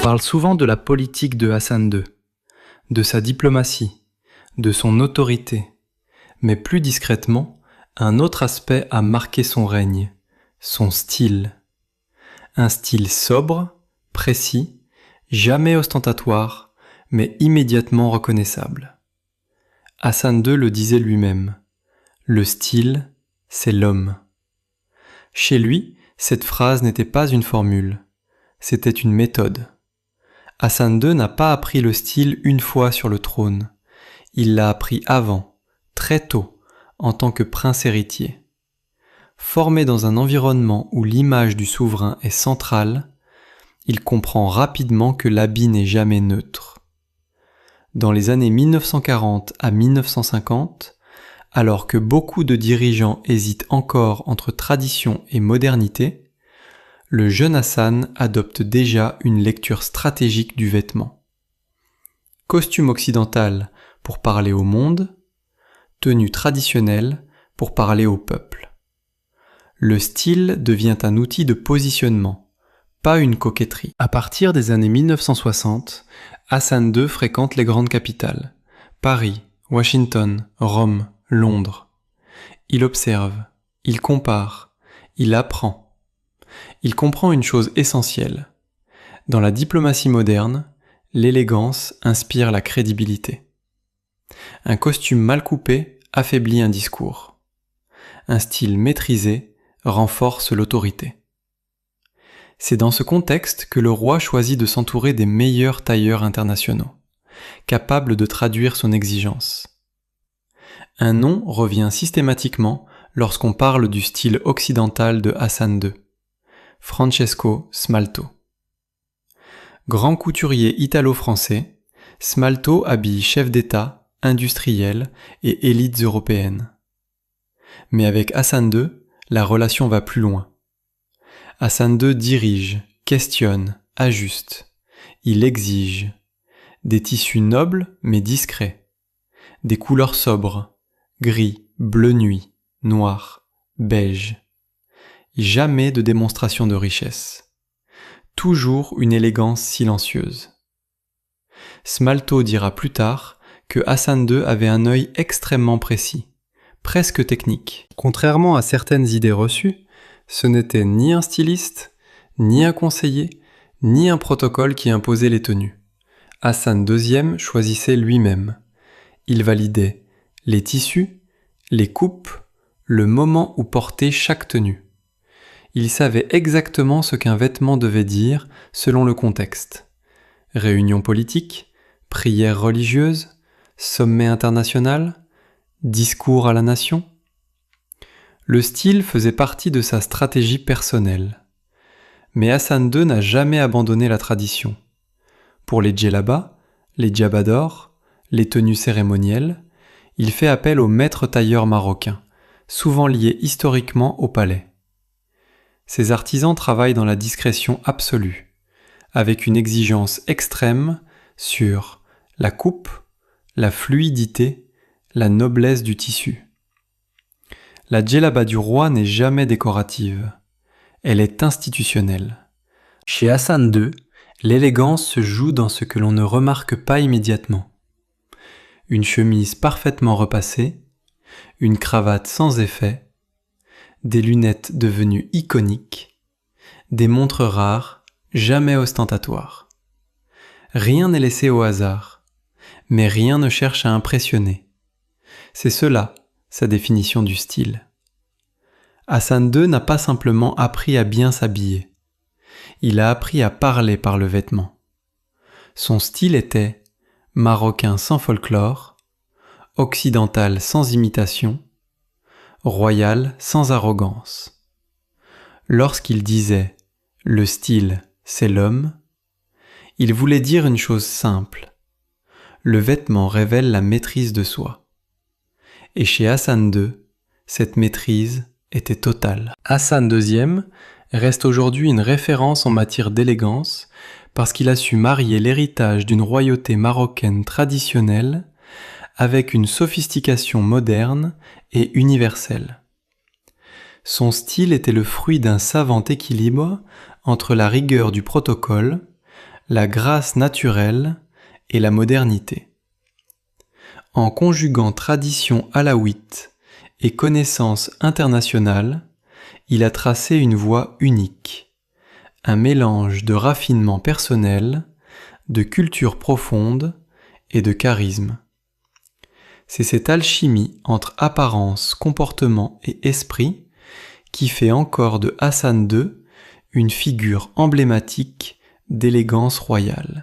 parle souvent de la politique de Hassan II, de sa diplomatie, de son autorité, mais plus discrètement, un autre aspect a marqué son règne, son style. Un style sobre, précis, jamais ostentatoire, mais immédiatement reconnaissable. Hassan II le disait lui-même, le style, c'est l'homme. Chez lui, cette phrase n'était pas une formule, c'était une méthode. Hassan II n'a pas appris le style une fois sur le trône, il l'a appris avant, très tôt, en tant que prince héritier. Formé dans un environnement où l'image du souverain est centrale, il comprend rapidement que l'habit n'est jamais neutre. Dans les années 1940 à 1950, alors que beaucoup de dirigeants hésitent encore entre tradition et modernité, le jeune Hassan adopte déjà une lecture stratégique du vêtement. Costume occidental pour parler au monde, tenue traditionnelle pour parler au peuple. Le style devient un outil de positionnement, pas une coquetterie. À partir des années 1960, Hassan II fréquente les grandes capitales, Paris, Washington, Rome, Londres. Il observe, il compare, il apprend. Il comprend une chose essentielle. Dans la diplomatie moderne, l'élégance inspire la crédibilité. Un costume mal coupé affaiblit un discours. Un style maîtrisé renforce l'autorité. C'est dans ce contexte que le roi choisit de s'entourer des meilleurs tailleurs internationaux, capables de traduire son exigence. Un nom revient systématiquement lorsqu'on parle du style occidental de Hassan II, Francesco Smalto. Grand couturier italo-français, Smalto habille chefs d'État, industriels et élites européennes. Mais avec Hassan II, la relation va plus loin. Hassan II dirige, questionne, ajuste. Il exige. Des tissus nobles mais discrets. Des couleurs sobres. Gris, bleu nuit, noir, beige. Jamais de démonstration de richesse. Toujours une élégance silencieuse. Smalto dira plus tard que Hassan II avait un œil extrêmement précis, presque technique. Contrairement à certaines idées reçues, ce n'était ni un styliste, ni un conseiller, ni un protocole qui imposait les tenues. Hassan II choisissait lui-même. Il validait les tissus, les coupes, le moment où porter chaque tenue. Il savait exactement ce qu'un vêtement devait dire selon le contexte. Réunion politique, prière religieuse, sommet international, discours à la nation. Le style faisait partie de sa stratégie personnelle. Mais Hassan II n'a jamais abandonné la tradition. Pour les djellabas, les djabadors, les tenues cérémonielles, il fait appel aux maîtres tailleurs marocains, souvent liés historiquement au palais. Ces artisans travaillent dans la discrétion absolue, avec une exigence extrême sur la coupe, la fluidité, la noblesse du tissu. La djellaba du roi n'est jamais décorative. Elle est institutionnelle. Chez Hassan II, l'élégance se joue dans ce que l'on ne remarque pas immédiatement. Une chemise parfaitement repassée, une cravate sans effet, des lunettes devenues iconiques, des montres rares, jamais ostentatoires. Rien n'est laissé au hasard, mais rien ne cherche à impressionner. C'est cela, sa définition du style. Hassan II n'a pas simplement appris à bien s'habiller. Il a appris à parler par le vêtement. Son style était marocain sans folklore, occidental sans imitation, royal sans arrogance. Lorsqu'il disait « le style, c'est l'homme », il voulait dire une chose simple. Le vêtement révèle la maîtrise de soi. Et chez Hassan II, cette maîtrise était totale. Hassan II reste aujourd'hui une référence en matière d'élégance parce qu'il a su marier l'héritage d'une royauté marocaine traditionnelle avec une sophistication moderne et universelle. Son style était le fruit d'un savant équilibre entre la rigueur du protocole, la grâce naturelle et la modernité. En conjuguant tradition alaouite et connaissances internationales, il a tracé une voie unique, un mélange de raffinement personnel, de culture profonde et de charisme. C'est cette alchimie entre apparence, comportement et esprit qui fait encore de Hassan II une figure emblématique d'élégance royale.